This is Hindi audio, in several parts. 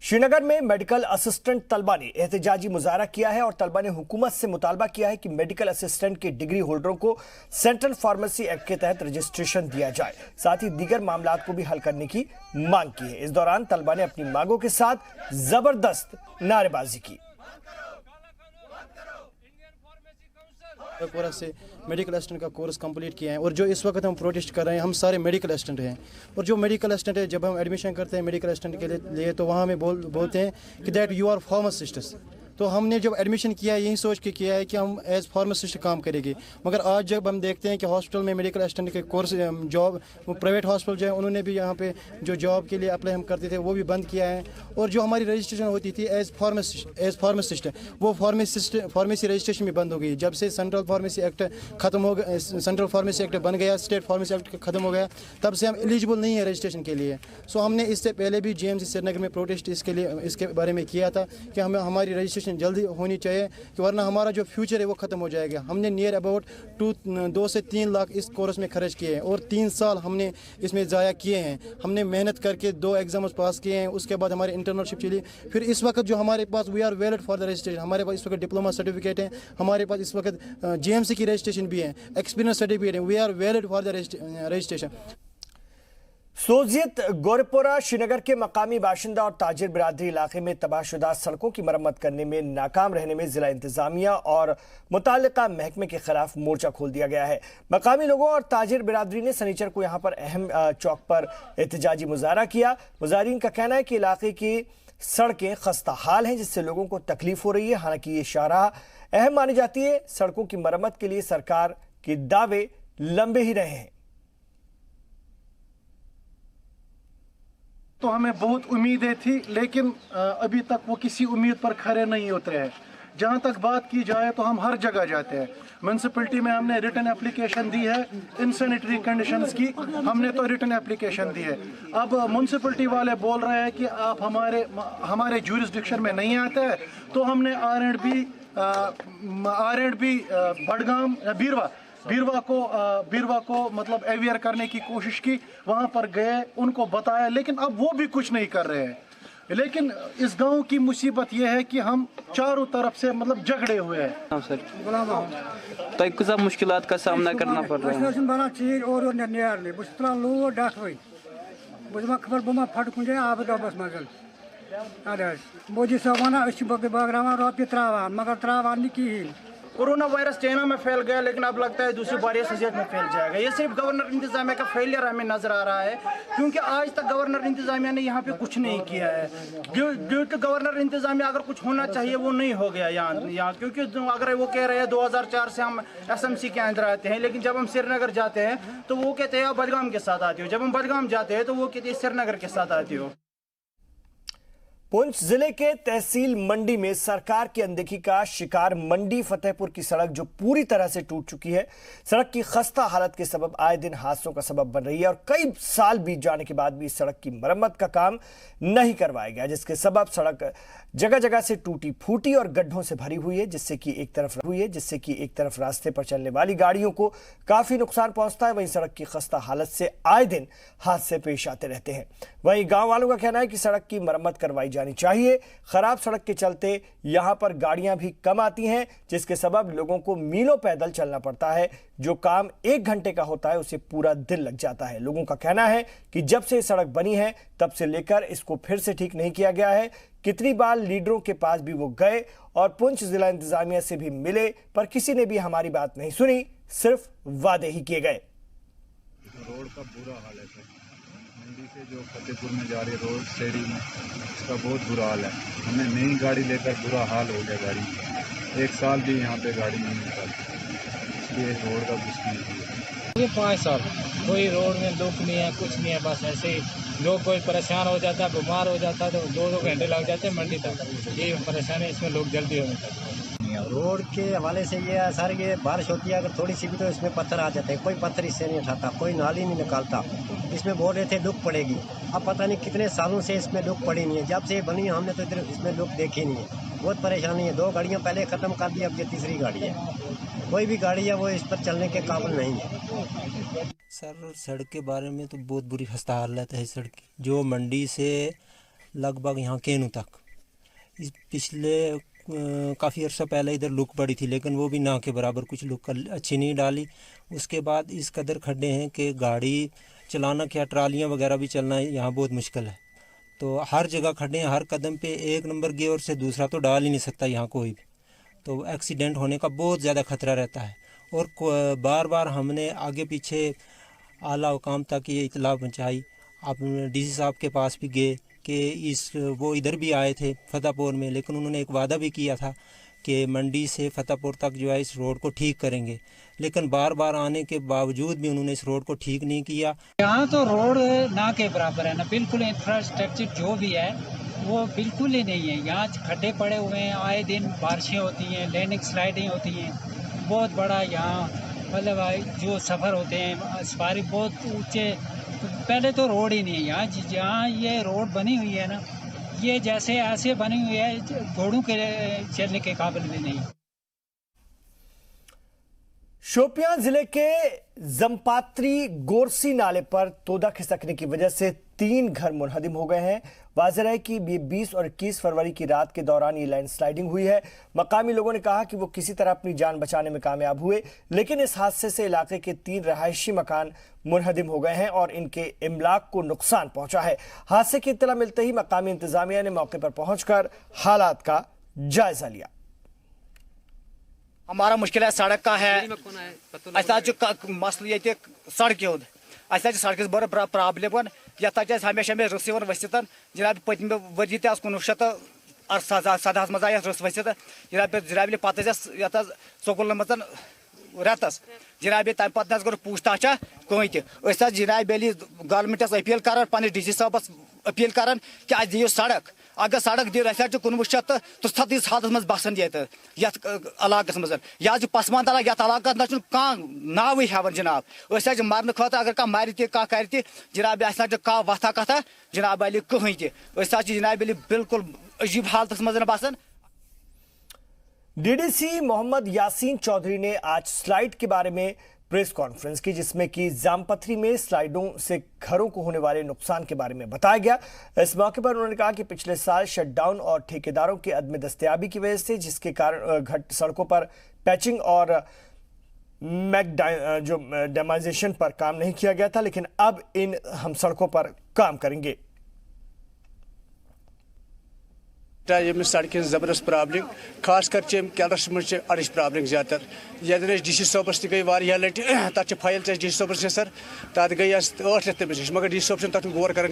श्रीनगर में मेडिकल असिस्टेंट तलबा ने एहतजाजी मुजाहरा किया है और तलबा ने हुकूमत से मुतालबा किया है कि मेडिकल असिस्टेंट के डिग्री होल्डरों को सेंट्रल फार्मेसी एक्ट के तहत रजिस्ट्रेशन दिया जाए। साथ ही दीगर मामलात को भी हल करने की मांग की है। इस दौरान तलबा ने अपनी मांगों के साथ जबरदस्त नारेबाजी की। कोर्स से मेडिकल असिस्टेंट का कोर्स कंप्लीट किया है और जो इस वक्त हम प्रोटेस्ट कर रहे हैं, हम सारे मेडिकल असिस्टेंट हैं। और जो मेडिकल असिस्टेंट है, जब हम एडमिशन करते हैं मेडिकल असिस्टेंट के लिए तो वहाँ हमें बोलते हैं कि दैट यू आर फार्मासिस्ट। तो हमने जब एडमिशन किया यही सोच के किया है कि हम एज फार्मासिस्ट काम करेंगे, मगर आज जब हम देखते हैं कि हॉस्पिटल में मेडिकल असिस्टेंट के कोर्स जॉब, प्राइवेट हॉस्पिटल जो है उन्होंने भी यहाँ पे जो जॉब के लिए अप्लाई हम करते थे वो भी बंद किया है। और जो हमारी रजिस्ट्रेशन होती थी एज फार्मासिस्ट वो फार्मेसी रजिस्ट्रेशन भी बंद हो गई। जब से सेंट्रल फार्मेसी एक्ट खत्म हो गया, सेंट्रल फार्मेसी एक्ट बन गया, स्टेट फार्मेसी एक्ट खत्म हो गया, तब से हम एलिजिबल नहीं है रजिस्ट्रेशन के लिए। सो हमने इससे पहले भी GMC श्रीनगर में प्रोटेस्ट इसके बारे में किया था कि हमें हमारी रजिस्ट्रेशन जल्दी होनी चाहिए, कि वरना हमारा जो फ्यूचर है वो ख़त्म हो जाएगा। हमने नियर अबाउट 2 से 3 लाख इस कोर्स में खर्च किए हैं और 3 साल हमने इसमें ज़ाया किए हैं। हमने मेहनत करके 2 एग्जाम्स पास किए हैं, उसके बाद हमारी इंटर्नशिप चली। फिर इस वक्त जो हमारे पास we are valid for the registration, हमारे पास इस वक्त डिप्लोमा सर्टिफिकेट है, हमारे पास इस वक्त GMC की रजिस्ट्रेशन भी है, एक्सपीरियंस सर्टिफिकेट है, we are valid for the registration. Sozeith Goripora Srinagar के मकामी बाशिंदा और ताजिर बिरादरी इलाके में तबाहशुदा सड़कों की मरम्मत करने में नाकाम रहने में जिला इंतजामिया और मुताल्लिका महकमे के खिलाफ मोर्चा खोल दिया गया है। मकामी लोगों और ताजिर बिरादरी ने शनिचर को यहाँ पर अहम चौक पर एहतजाजी मुजाहरा किया। मुजाहरीन का कहना है कि इलाके की सड़कें खस्ता हाल हैं, जिससे लोगों को तकलीफ हो रही है। हालांकि ये शाहराह अहम मानी जाती है। सड़कों की मरम्मत के लिए सरकार के दावे लंबे ही रहे हैं। तो हमें बहुत उम्मीदें थी, लेकिन अभी तक वो किसी उम्मीद पर खरे नहीं उतरे हैं। जहाँ तक बात की जाए तो हम हर जगह जाते हैं। म्यूनसिपलिटी में हमने रिटन एप्लीकेशन दी है, इनसैनिटरी कंडीशंस की हमने तो रिटन एप्लीकेशन दी है। अब म्यूनसिपलिटी वाले बोल रहे हैं कि आप हमारे ज्यूरिसडिक्शन में नहीं आते हैं, तो हमने R&B बडगाम बीरवा को मतलब अवेयर करने की कोशिश की, वहाँ पर गए, उनको बताया, लेकिन अब वो भी कुछ नहीं कर रहे हैं। लेकिन इस गांव की मुसीबत ये है कि हम चारों तरफ से मतलब झगड़े हुए हैं। सर तो कुछ मुश्किलात का सामना करना पड़ रहा है। मोदी साहब वन रोपये त्रावान मगर त्रावान नहीं कहें। कोरोना वायरस चाइना में फैल गया, लेकिन अब लगता है दूसरी बार ये सोसाइटी में फैल जाएगा। ये सिर्फ गवर्नर इंतजामिया का फेलियर हमें नजर आ रहा है, क्योंकि आज तक गवर्नर इंतजामिया ने यहाँ पे कुछ नहीं किया है। ड्यू टू गवर्नर इंतजामिया अगर कुछ होना चाहिए वो नहीं हो गया यहाँ क्योंकि अगर वो कह रहे हैं 2004 से हम SMC के अंदर आते हैं, लेकिन जब हम श्रीनगर जाते हैं तो वो कहते हैं आप बडगाम के साथ आते हो, जब हम बडगाम जाते हैं तो वो कहते हैं श्रीनगर के साथ आते हो। पुंछ जिले के तहसील मंडी में सरकार की अनदेखी का शिकार मंडी फतेहपुर की सड़क जो पूरी तरह से टूट चुकी है। सड़क की खस्ता हालत के सबब आए दिन हादसों का सबब बन रही है और कई साल बीत जाने के बाद भी इस सड़क की मरम्मत का काम नहीं करवाया गया, जिसके सबब सड़क जगह जगह से टूटी फूटी और गड्ढों से भरी हुई है, जिससे कि एक तरफ रास्ते पर चलने वाली गाड़ियों को काफी नुकसान पहुंचता है। वहीं सड़क की खस्ता हालत से आए दिन हादसे पेश आते रहते हैं। वहीं गांव वालों का कहना है कि सड़क की मरम्मत करवाई जानी चाहिए। खराब सड़क के चलते यहां पर गाड़ियां भी कम आती हैं, जिसके सबब लोगों को मीलों पैदल चलना पड़ता है। जो काम 1 घंटे का होता है उसे पूरा दिन लग जाता है। लोगों का कहना है कि जब से सड़क बनी है तब से लेकर इसको फिर से ठीक नहीं किया गया है। कितनी बार लीडरों के पास भी वो गए और पुंछ जिला इंतजामिया से भी मिले, पर किसी ने भी हमारी बात नहीं सुनी, सिर्फ वादे ही किए गए। रोड का बुरा हाल है सर। मंडी से जो फतेहपुर में जा रही रोड शेरी में, इसका बहुत बुरा हाल है। हमें नई गाड़ी लेकर बुरा हाल हो गया। गाड़ी 1 साल भी यहाँ पे गाड़ी नहीं निकालती, इसलिए रोड का कुछ नहीं है। 5 साल कोई रोड में दुख नहीं है, कुछ नहीं है, बस ऐसे ही लोग कोई परेशान हो जाता है, बीमार हो जाता है तो 2-2 घंटे लग जाते हैं मंडी तक। ये परेशानी इसमें लोग जल्दी हो जाते हैं। रोड के हवाले से ये सर, ये बारिश होती है अगर थोड़ी सी भी तो इसमें पत्थर आ जाते हैं, कोई पत्थर इससे नहीं उठाता, कोई नाली नहीं निकालता। इसमें बोल रहे थे लुक पड़ेगी, अब पता नहीं कितने सालों से इसमें लुक पड़ी नहीं है। जब से ये बनी हमने तो इधर इसमें लुक देखी नहीं है। बहुत परेशानी है। 2 गाड़ियाँ पहले ख़त्म कर दी, अब ये तीसरी गाड़ी है। कोई भी गाड़ी है वो इस पर चलने के काबिल नहीं है। सर सड़क के बारे में तो बहुत बुरी खस्ता हालत है सड़क की। जो मंडी से लगभग यहाँ केनू तक। इस पिछले काफ़ी अर्सा पहले इधर लुक पड़ी थी, लेकिन वो भी ना के बराबर, कुछ लुक अच्छी नहीं डाली। उसके बाद इस कदर खड्डे हैं कि गाड़ी चलाना क्या, ट्रालियाँ वगैरह भी चलना यहाँ बहुत मुश्किल है। तो हर जगह खड्डे हैं, हर कदम पे एक नंबर गियर से दूसरा तो डाल ही नहीं सकता यहाँ कोई भी। तो एक्सीडेंट होने का बहुत ज़्यादा खतरा रहता है। और बार बार हमने आगे पीछे आला हुकाम तक ये इतला पहुँचाई। आप डीसी साहब के पास भी गए कि वो इधर भी आए थे फतेहपुर में, लेकिन उन्होंने एक वादा भी किया था कि मंडी से फतेहपुर तक जो है इस रोड को ठीक करेंगे, लेकिन बार बार आने के बावजूद भी उन्होंने इस रोड को ठीक नहीं किया। यहाँ तो रोड ना के बराबर है ना, बिल्कुल इंफ्रास्ट्रक्चर जो भी है वो बिल्कुल ही नहीं है। यहाँ खड्डे पड़े हुए हैं, आए दिन बारिशें होती हैं, लैंडिंग स्लाइडिंग होती हैं, बहुत बड़ा यहाँ मतलब जो सफ़र होते हैं सवारी बहुत ऊंचे। पहले तो रोड ही नहीं है यहाँ, जहाँ ये रोड बनी हुई है ना, ये जैसे ऐसे बनी हुई है घोड़ों के चलने के काबिल भी नहीं। शोपियां जिले के जमपात्री गोरसी नाले पर तोदा खिसकने की वजह से 3 घर मुनहदिम हो गए हैं। वाज़ेह है कि ये 20 और 21 फरवरी की रात के दौरान ये लैंडस्लाइडिंग हुई है। मकामी लोगों ने कहा कि वो किसी तरह अपनी जान बचाने में कामयाब हुए, लेकिन इस हादसे से इलाके के 3 रहायशी मकान मुनहदिम हो गए हैं और इनके इमलाक को नुकसान पहुंचा है। हादसे की इत्तला मिलते ही मकामी इंतजामिया ने मौके पर पहुंचकर हालात का जायजा लिया। हमारा मुश्किल है सड़क का है, मसल ये सड़क होद सड़क बड़ प्रॉब्लम ये हमेशा मे रस वसित जनाब पत्म वरी 1917 मज आय रस वसित जनाब पे स्कूल मज रेतस जनाब तम पे गो पूछताछ कहीं तक जनाब गवर्नमेंटस अपील कर पे डी सी साहबस अपील कर कि अस दियो सड़क, अगर सड़क दियो 1973 हालत मज बसान इलाक मज यह पसमानद इलाक इलाका ना नाव हेवन जनाब मरने खुद अगर कह मर तह कर जनाब कह वथा कथा जनाब अली कहीं तह जनाब बिल्कुल अजीब हालत मज बसान। डीडीसी मोहम्मद यासीन चौधरी ने आज स्लाइड के बारे में प्रेस कॉन्फ्रेंस की, जिसमें कि जामपथरी में स्लाइडों से घरों को होने वाले नुकसान के बारे में बताया गया। इस मौके पर उन्होंने कहा कि पिछले साल शटडाउन और ठेकेदारों के अदम दस्तयाबी की वजह से, जिसके कारण सड़कों पर पैचिंग और जो डेमाइजेशन पर काम नहीं किया गया था, लेकिन अब हम सड़कों पर काम करेंगे। सड़क जबरदस्त प्रॉब्लम खास कर कैलरस मज अड़च प्रॉब्लम ज्यादा ये डी सी साहबस तक गई लट तक फाइल डी सी साहबस सर तक गई 8 रेत तमिस मगर डी सी साहब तक गौर कर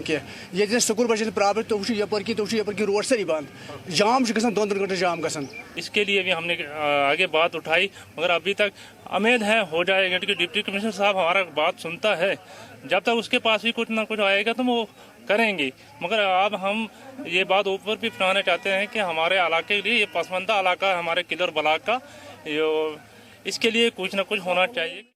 ये स्कूल बच्चन प्रॉब्लम तो यपर की रोड सारी बंद जाम ग 2 घंटे जाम ग। इसके लिए भी हमने आगे बात उठाई, मगर अभी तक उम्मीद है हो जाएगा, क्योंकि डिप्टी कमिश्नर साहब हमारा बात सुनता है। जब तक उसके पास भी कुछ ना कुछ आएगा तो वो करेंगे, मगर अब हम ये बात ऊपर भी फैलाना चाहते हैं कि हमारे इलाके के लिए ये पसमानदा इलाका है, हमारे किलर ब्लॉक का, इसके लिए कुछ ना कुछ होना चाहिए।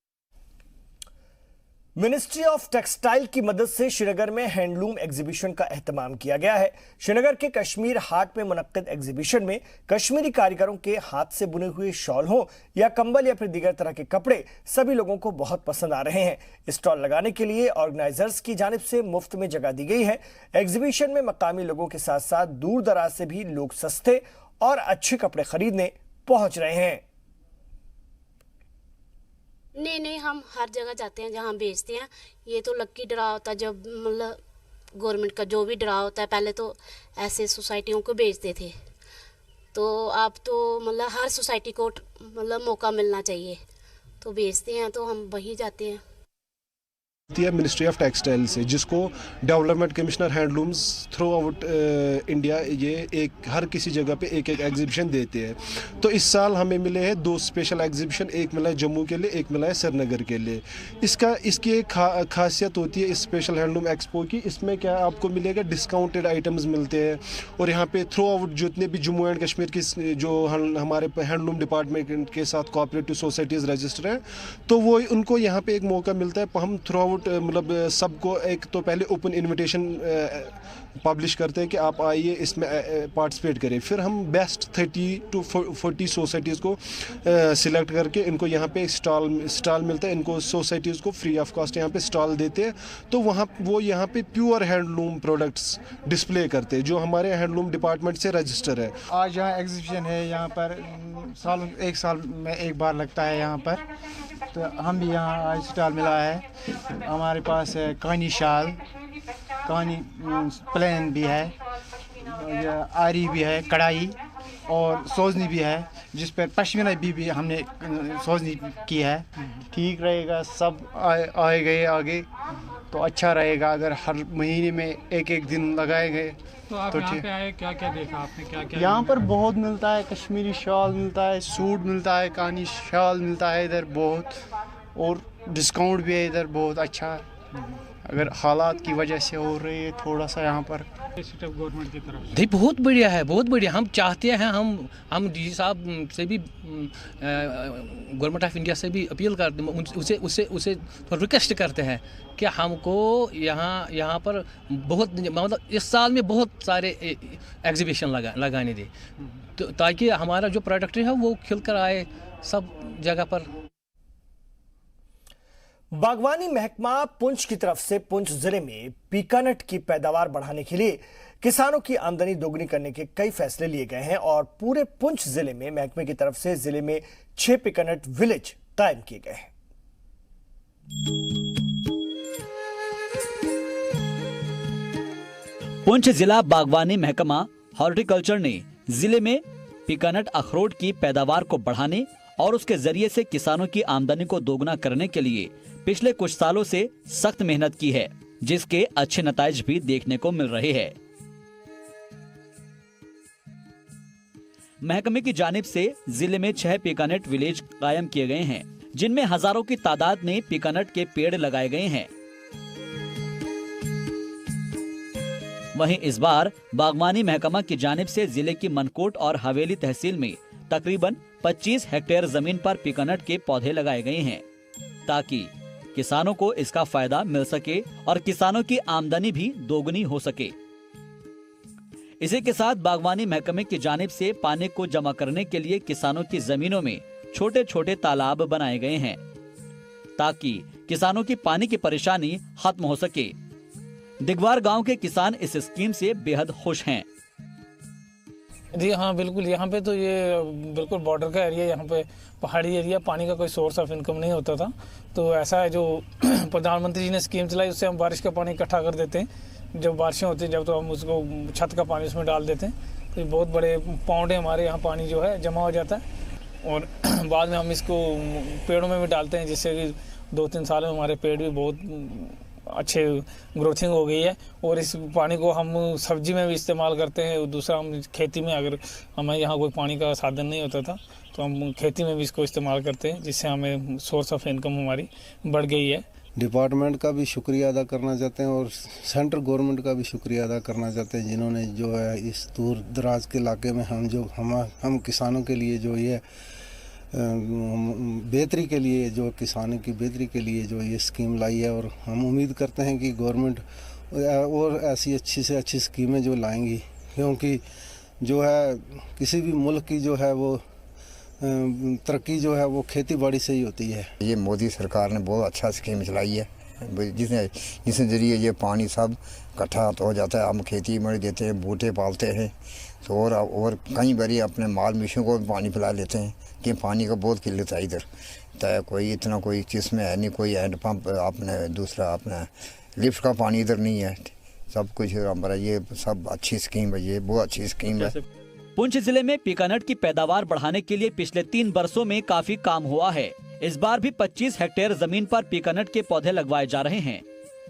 मिनिस्ट्री ऑफ टेक्सटाइल की मदद से श्रीनगर में हैंडलूम एग्जीबिशन का एहतमाम किया गया है। श्रीनगर के कश्मीर हाट में मुनक्किद एग्जीबिशन में कश्मीरी कारीगरों के हाथ से बुने हुए शॉल हो या कंबल या फिर दीगर तरह के कपड़े सभी लोगों को बहुत पसंद आ रहे हैं। स्टॉल लगाने के लिए ऑर्गेनाइजर्स की जानिब से मुफ्त में जगह दी गई है। एग्जीबिशन में मकामी लोगों के साथ साथ दूर दराज से भी लोग सस्ते और अच्छे कपड़े खरीदने पहुंच रहे हैं। नहीं, हम हर जगह जाते हैं जहाँ बेचते हैं। ये तो लक्की ड्रा होता है, जब मतलब गवर्नमेंट का जो भी ड्रा होता है, पहले तो ऐसे सोसाइटियों को बेचते थे, तो अब तो मतलब हर सोसाइटी को मतलब मौका मिलना चाहिए, तो बेचते हैं, तो हम वहीं जाते हैं। मिनिस्ट्री ऑफ टेक्सटाइल से, जिसको development commissioner handlooms through out India ये एक हर किसी जगह पे एक एग्जीबिशन देते हैं। तो इस साल हमें मिले हैं 2 स्पेशल एग्जीबिशन, एक मिला है जम्मू के लिए, एक मिला है श्रीनगर के लिए। इसकी एक खासियत होती है इस स्पेशल हैंडलूम एक्सपो की, इसमें क्या आपको मिलेगा, डिस्काउंटेड आइटम्स मिलते हैं। और यहाँ पे थ्रू आउट जितने भी जम्मू एंड कश्मीर की जो हमारे हैंडलूम डिपार्टमेंट के साथ कोऑपरेटिव सोसाइटीज़ रजिस्टर हैं, तो वो उनको यहाँ पे एक मौका मिलता है। हम थ्रू आउट मतलब सबको एक तो पहले ओपन इनविटेशन पब्लिश करते हैं कि आप आइए इसमें पार्टिसिपेट करें। फिर हम बेस्ट 30 to 40 सोसाइटीज़ को सिलेक्ट करके इनको यहाँ पे स्टॉल मिलता है, इनको सोसाइटीज़ को फ्री ऑफ कॉस्ट यहाँ पे स्टॉल देते हैं। तो वो यहाँ पे प्योर हैंडलूम प्रोडक्ट्स डिस्प्ले करते हैं जो हमारे हैंडलूम डिपार्टमेंट से रजिस्टर है। आज यहाँ एग्जीबिशन है, यहाँ पर एक साल में एक बार लगता है यहाँ पर, तो हम भी यहाँ आज स्टॉल मिला है। हमारे पास है कानी शाल, कानी प्लेन भी है, आरी भी है, कढ़ाई और सोजनी भी है, जिस पर पश्मीना भी हमने सोजनी की है। ठीक रहेगा, सब आए गए आगे तो अच्छा रहेगा। अगर हर महीने में एक दिन लगाए गए तो आप यहाँ पे आए, क्या क्या देखा आपने, क्या क्या यहाँ पर बहुत मिलता है, कश्मीरी शॉल मिलता है, सूट मिलता है, कानी शॉल मिलता है इधर बहुत, और डिस्काउंट भी है इधर बहुत अच्छा। अगर हालात की वजह से हो रही है थोड़ा सा यहाँ पर गवर्नमेंट की तरफ नहीं, बहुत बढ़िया है, बहुत बढ़िया। हम चाहते हैं, हम डी साहब से भी, गवर्नमेंट ऑफ इंडिया से भी अपील करते हैं, उसे रिक्वेस्ट करते हैं कि हमको यहाँ पर बहुत, मतलब इस साल में बहुत सारे एग्जीबिशन लगाने दे, तो ताकि हमारा जो प्रोडक्ट है वो खिल कर आए सब जगह पर। बागवानी महकमा पुंछ की तरफ से पुंछ जिले में पीकानट की पैदावार बढ़ाने के लिए किसानों की आमदनी दोगुनी करने के कई फैसले लिए गए हैं और पूरे पुंछ जिले में महकमे की तरफ से जिले में 6 पीकानट विलेज कायम किए गए हैं। पुंछ जिला बागवानी महकमा हॉर्टिकल्चर ने जिले में पीकानट अखरोट की पैदावार को बढ़ाने और उसके जरिए से किसानों की आमदनी को दोगुना करने के लिए पिछले कुछ सालों से सख्त मेहनत की है, जिसके अच्छे नताइज भी देखने को मिल रहे हैं। महकमे की जानिब से जिले में 6 पीकानट विलेज कायम किए गए हैं, जिनमें हजारों की तादाद में पीकानट के पेड़ लगाए गए हैं। वहीं इस बार बागवानी महकमा की जानिब से जिले की मनकोट और हवेली तहसील में तकरीबन 25 हेक्टेयर जमीन पर पीकानट के पौधे लगाए गए हैं, ताकि किसानों को इसका फायदा मिल सके और किसानों की आमदनी भी दोगुनी हो सके। इसी के साथ बागवानी महकमे की जानिब से पानी को जमा करने के लिए किसानों की जमीनों में छोटे छोटे तालाब बनाए गए हैं, ताकि किसानों की पानी की परेशानी खत्म हो सके। दिगवार गांव के किसान इस स्कीम से बेहद खुश हैं। जी हाँ, बिल्कुल। यहाँ पे तो ये बिल्कुल बॉर्डर का एरिया, यहाँ पे पहाड़ी एरिया, पानी का कोई सोर्स ऑफ इनकम नहीं होता था। तो ऐसा है, जो प्रधानमंत्री जी ने स्कीम चलाई, उससे हम बारिश का पानी इकट्ठा कर देते हैं। जब बारिशें होती हैं जब, तो हम उसको छत का पानी उसमें डाल देते हैं। तो बहुत बड़े पौंड है हमारे यहाँ, पानी जो है जमा हो जाता है और बाद में हम इसको पेड़ों में भी डालते हैं, जिससे कि 2-3 साल में हमारे पेड़ भी बहुत अच्छे ग्रोथिंग हो गई है। और इस पानी को हम सब्जी में भी इस्तेमाल करते हैं। दूसरा, हम खेती में, अगर हमें यहाँ कोई पानी का साधन नहीं होता था तो हम खेती में भी इसको इस्तेमाल करते हैं, जिससे हमें सोर्स ऑफ इनकम हमारी बढ़ गई है। डिपार्टमेंट का भी शुक्रिया अदा करना चाहते हैं और सेंट्रल गवर्नमेंट का भी शुक्रिया अदा करना चाहते हैं, जिन्होंने जो है इस दूर दराज के इलाके में हम किसानों के लिए जो ये बेहतरी के लिए, जो किसानों की बेहतरी के लिए जो ये स्कीम लाई है। और हम उम्मीद करते हैं कि गवर्नमेंट और ऐसी अच्छी से अच्छी स्कीमें जो लाएंगी, क्योंकि जो है किसी भी मुल्क की जो है वो तरक्की जो है वो खेती बाड़ी से ही होती है। ये मोदी सरकार ने बहुत अच्छा स्कीम चलाई है, जिसके जरिए ये पानी सब इकट्ठा हो जाता है। हम खेती में देते हैं, बूटे पालते हैं, तो और कई बारी अपने माल मवेशियों को भी पानी पिला लेते हैं, कि पानी का बहुत किल्लत है इधर। तो कोई इतना कोई चीज़ में है नहीं, कोई हैंड पंप, अपने दूसरा अपना लिफ्ट का पानी इधर नहीं है, सब कुछ हमारा। ये सब अच्छी स्कीम है, ये बहुत अच्छी स्कीम है। पुंछ जिले में पीकानट की पैदावार बढ़ाने के लिए पिछले 3 वर्षों में काफी काम हुआ है। इस बार भी 25 हेक्टेयर जमीन पर पीकानट के पौधे लगवाए जा रहे हैं,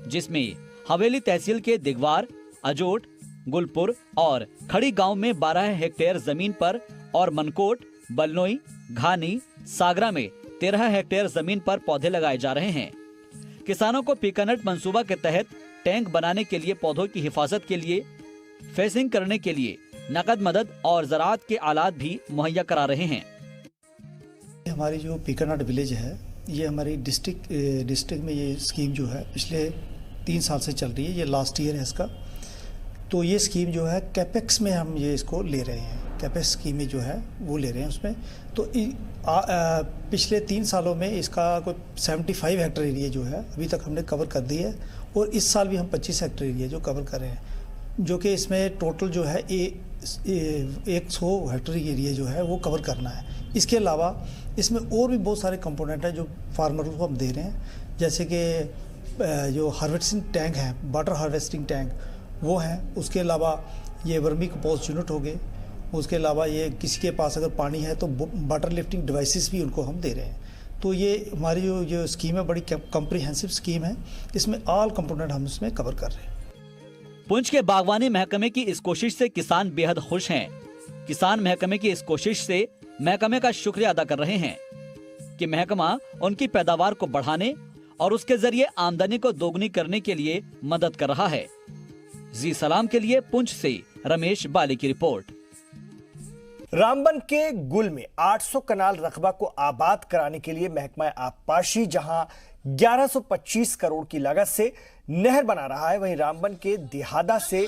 जिसमें हवेली तहसील के दिगवार, अजोट, गुलपुर और खड़ी गांव में 12 हेक्टेयर जमीन पर और मनकोट, बलनोई, घानी, सागरा में 13 हेक्टेयर जमीन पर पौधे लगाए जा रहे हैं। किसानों को पीकानट मंसूबा के तहत टैंक बनाने के लिए, पौधों की हिफाजत के लिए, फेंसिंग करने के लिए नकद मदद और ज़राअत के आलात भी मुहैया करा रहे हैं। हमारी जो पीकानट विलेज है, ये हमारी डिस्ट्रिक्ट में ये स्कीम जो है पिछले 3 साल से चल रही है, ये लास्ट ईयर है इसका। तो ये स्कीम जो है कैपेक्स में हम ये इसको ले रहे हैं, कैपेक्स स्कीम में जो है वो ले रहे हैं उसमें। तो पिछले 3 सालों में इसका कोई 75 हेक्टर एरिया जो है अभी तक हमने कवर कर दी है, और इस साल भी हम 25 हेक्टर एरिया जो कवर कर रहे हैं, जो कि इसमें टोटल जो है 100 हेक्टर एरिया जो है वो कवर करना है। इसके अलावा इसमें और भी बहुत सारे कंपोनेंट हैं जो फार्मर को हम दे रहे हैं, जैसे कि जो हार्वेस्टिंग टैंक हैं, वाटर हार्वेस्टिंग टैंक वो हैं। उसके अलावा ये वर्मी कंपोस्ट यूनिट हो गए। उसके अलावा ये किसी के पास अगर पानी है तो वाटर लिफ्टिंग डिवाइसेस भी उनको हम दे रहे हैं। तो ये हमारी जो स्कीम है बड़ी कम्प्रिहेंसिव स्कीम है, इसमें ऑल कंपोनेंट हम इसमें कवर कर रहे हैं। पुंछ के बागवानी महकमे की इस कोशिश से किसान बेहद खुश हैं। किसान महकमे की इस कोशिश से महकमे का शुक्रिया अदा कर रहे हैं कि महकमा उनकी पैदावार को बढ़ाने और उसके जरिए आमदनी को दोगुनी करने के लिए मदद कर रहा है। जी सलाम के लिए पुंछ से रमेश बाली की रिपोर्ट। रामबन के गुल में 800 कनाल रकबा को आबाद कराने के लिए महकमा आबपाशी जहां 1125 करोड़ की लागत से नहर बना रहा है, वहीं रामबन के दिहादा से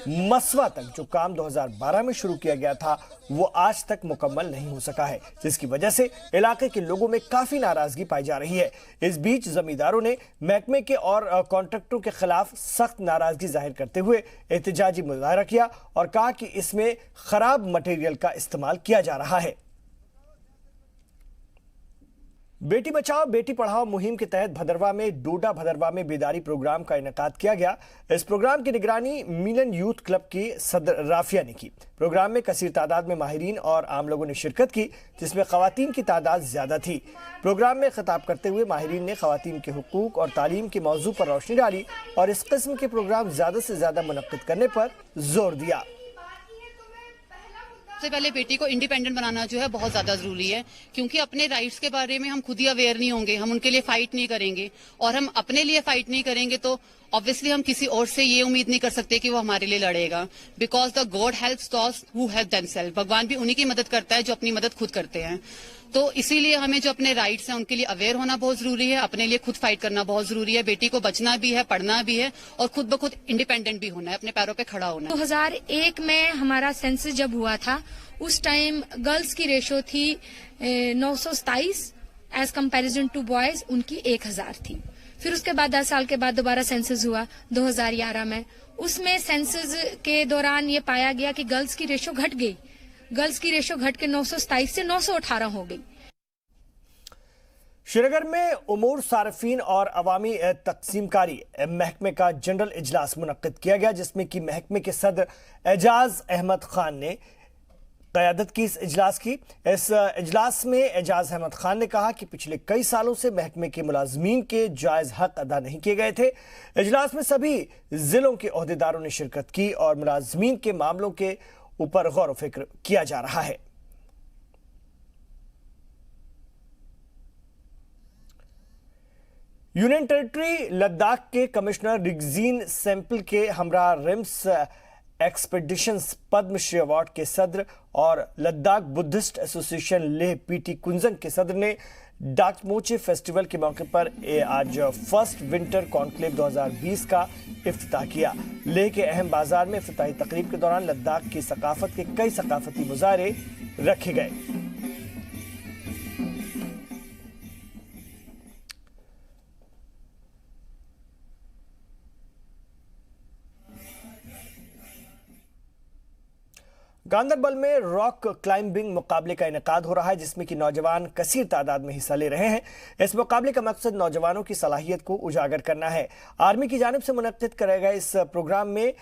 मसवा तक जो काम 2012 में शुरू किया गया था वो आज तक मुकम्मल नहीं हो सका है, जिसकी वजह से इलाके के लोगों में काफी नाराजगी पाई जा रही है। इस बीच जमींदारों ने महकमे के और कॉन्ट्रैक्टरों के खिलाफ सख्त नाराजगी जाहिर करते हुए एहतजाजी मुजाहरा किया और कहा कि इसमें खराब मटेरियल का इस्तेमाल किया जा रहा है। बेटी बचाओ बेटी पढ़ाओ मुहिम के तहत भदरवा में डोडा भदरवा में बेदारी प्रोग्राम का इनेकाद किया गया। इस प्रोग्राम की निगरानी मिलन यूथ क्लब की सदर राफिया ने की। प्रोग्राम में कसीर तादाद में माहिरीन और आम लोगों ने शिरकत की, जिसमें खवातीन की तादाद ज्यादा थी। प्रोग्राम में खिताब करते हुए माहिरीन ने खवातीन के हुकूक और तालीम के मौजू पर रोशनी डाली और इस किस्म के प्रोग्राम ज्यादा से ज्यादा मुनक्किद करने पर जोर दिया। सबसे पहले बेटी को इंडिपेंडेंट बनाना जो है बहुत ज्यादा जरूरी है, क्योंकि अपने राइट्स के बारे में हम खुद ही अवेयर नहीं होंगे, हम उनके लिए फाइट नहीं करेंगे, और हम अपने लिए फाइट नहीं करेंगे तो ऑब्वियसली हम किसी और से ये उम्मीद नहीं कर सकते कि वो हमारे लिए लड़ेगा। Because the god helps those who help themselves, भगवान भी उन्हीं की मदद करता है जो अपनी मदद खुद करते हैं। तो इसीलिए हमें जो अपने राइट्स हैं उनके लिए अवेयर होना बहुत जरूरी है, अपने लिए खुद फाइट करना बहुत जरूरी है। बेटी को बचना भी है, पढ़ना भी है और खुद ब खुद इंडिपेंडेंट भी होना है, अपने पैरों पे खड़ा होना है। 2001 में हमारा सेंसस जब हुआ था उस टाइम गर्ल्स की रेशो थी 927 एज कंपैरिजन टू बॉयज उनकी 1000 थी। फिर उसके बाद 10 साल के बाद दोबारा सेंसस हुआ 2011 में। उसमें सेंसस के दौरान ये पाया गया कि गर्ल्स की रेशो घट गई, गर्ल्स की रेशो घट के 927 से 918 हो गई। श्रीनगर में उमूर सार्फिन और अवामी तकसीमकारी महकमे का जनरल इजलास मुनक्किद किया गया, जिसमें कि महकमे के सदर एजाज अहमद खान ने क़यादत की इस इजलास की। इस इजलास में एजाज अहमद खान ने कहा कि पिछले कई सालों से महकमे के मुलाजमीन के जायज़ हक अदा नहीं किए गए थे। इजलास में सभी जिलों के ओहदेदारों ने शिरकत की और मुलाजमीन के मामलों के ऊपर गौर व फिक्र किया जा रहा है। यूनियन टेरिटरी लद्दाख के कमिश्नर रिगजीन सैंपल के हमरा रिम्स एक्सपेडिशंस पद्मश्री अवार्ड के सदर और Ladakh Buddhist association Leh PT Kunzang के सदर ने डाकमोचे फेस्टिवल के मौके पर आज फर्स्ट विंटर कॉन्क्लेव 2020 का इफ्तिताह किया। लेह के अहम बाजार में इफ्तिताही तकरीब के दौरान लद्दाख की सकाफत के कई सकाफती मुजाहरे रखे गए। गांदरबल में रॉक क्लाइंबिंग मुकाबले का इनेकाद हो रहा है, जिसमें कि नौजवान कसीर तादाद में हिस्सा ले रहे हैं। इस मुकाबले का मकसद नौजवानों की सलाहियत को उजागर करना है। आर्मी की जानिब से मुनक्किद कराए गए इस प्रोग्राम में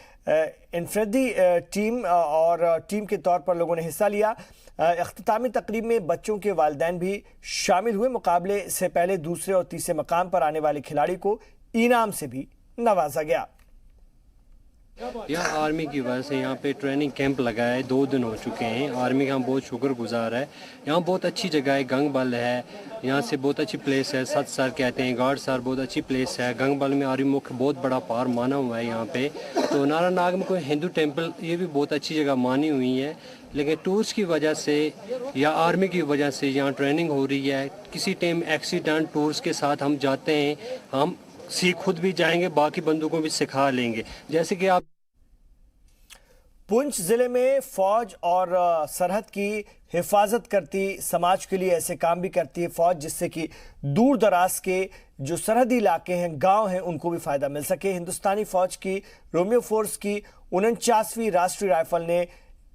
इनफरेदी टीम और टीम के तौर पर लोगों ने हिस्सा लिया। इख्तितामी तकरीब में बच्चों के वालिदैन भी शामिल हुए। मुकाबले से पहले दूसरे और तीसरे मकाम पर आने वाले खिलाड़ी को इनाम से भी नवाजा गया। यहाँ आर्मी की वजह से यहाँ पे ट्रेनिंग कैंप लगा है, 2 दिन हो चुके हैं। आर्मी का हम बहुत शुक्रगुजार है। यहाँ बहुत अच्छी जगह है, गंगबल है, यहाँ से बहुत अच्छी प्लेस है। 7 साल कहते हैं, गार्ड सार बहुत अच्छी प्लेस है। गंगबल में आर्मी मुख्य बहुत बड़ा पार माना हुआ है यहाँ पे। तो नारानाग में कोई हिंदू टेम्पल, ये भी बहुत अच्छी जगह मानी हुई है। लेकिन टूर्स की वजह से या आर्मी की वजह से यहाँ ट्रेनिंग हो रही है। किसी टाइम एक्सीडेंट टूर्स के साथ हम जाते हैं, हम सीख खुद भी जाएंगे, बाकी बंदों को भी सिखा लेंगे। जैसे कि आप पुंछ जिले में फौज और सरहद की हिफाजत करती, समाज के लिए ऐसे काम भी करती है फौज, जिससे कि दूर दराज के जो सरहदी इलाके हैं, गांव हैं, उनको भी फायदा मिल सके। हिंदुस्तानी फौज की रोमियो फोर्स की 49वीं राष्ट्रीय राइफल ने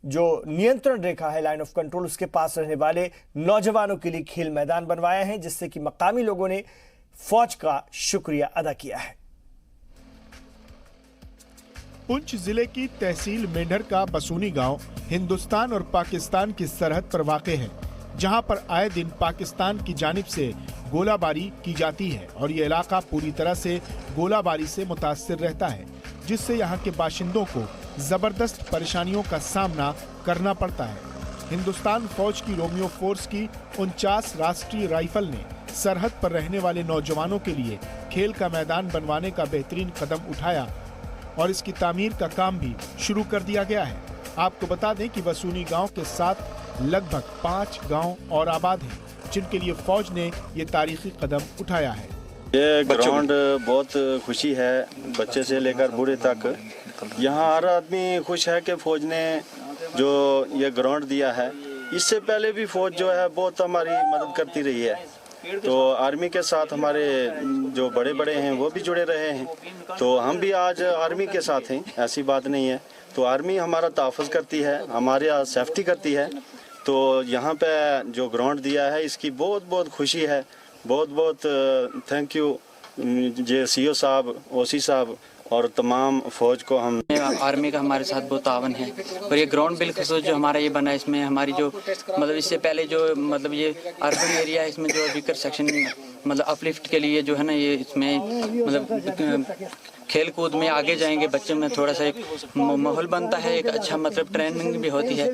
जो नियंत्रण रेखा है, लाइन ऑफ कंट्रोल, उसके पास रहने वाले नौजवानों के लिए खेल मैदान बनवाया है, जिससे कि मकामी लोगों ने फौज का शुक्रिया अदा किया है। पुंछ जिले की तहसील मेंढर का बसूनी गांव हिंदुस्तान और पाकिस्तान की सरहद पर वाक़े है, जहां पर आए दिन पाकिस्तान की जानिब से गोलाबारी की जाती है और ये इलाका पूरी तरह से गोलाबारी से मुतासिर रहता है, जिससे यहां के बाशिंदों को जबरदस्त परेशानियों का सामना करना पड़ता है। हिंदुस्तान फौज की रोमियो फोर्स की 49 राष्ट्रीय राइफल ने सरहद पर रहने वाले नौजवानों के लिए खेल का मैदान बनवाने का बेहतरीन कदम उठाया और इसकी तामीर का काम भी शुरू कर दिया गया है। आपको बता दें कि बसूनी गांव के साथ लगभग 5 गांव और आबाद हैं, जिनके लिए फौज ने ये तारीखी कदम उठाया है। ये ग्राउंड बहुत खुशी है, बच्चे से लेकर बूढ़े तक। यहाँ हर आदमी खुश है कि फौज ने जो ये ग्राउंड दिया है। इससे पहले भी फौज जो है बहुत हमारी मदद करती रही है, तो आर्मी के साथ हमारे जो बड़े बड़े हैं वो भी जुड़े रहे हैं, तो हम भी आज आर्मी के साथ हैं, ऐसी बात नहीं है। तो आर्मी हमारा तहफ़्फ़ुज़ करती है, हमारे यहाँ सेफ्टी करती है। तो यहाँ पे जो ग्राउंड दिया है इसकी बहुत बहुत खुशी है। बहुत बहुत थैंक यू जे CO साहब, OC साहब और तमाम फौज को। हम आर्मी का हमारे साथ बहुत तावन है और ये ग्राउंड बिल्कुल जो हमारा ये बना है, इसमें हमारी जो मतलब इससे पहले जो मतलब ये अर्बन एरिया है, इसमें जो वीकर सेक्शन मतलब अपलिफ्ट के लिए जो है ना, ये इसमें मतलब खेल कूद में आगे जाएंगे बच्चों में थोड़ा सा एक माहौल बनता है, एक अच्छा मतलब ट्रेनिंग भी होती है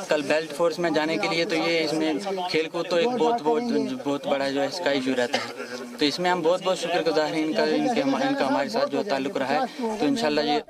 कल बेल्ट फोर्स में जाने के लिए। तो ये इसमें खेल कूद तो एक बहुत बड़ा जो है इसका इशू रहता है, तो इसमें हम बहुत शुक्रगुजार हैं इनका हमारे साथ जो ताल्लुक़ रहा है। तो इंशाल्लाह ये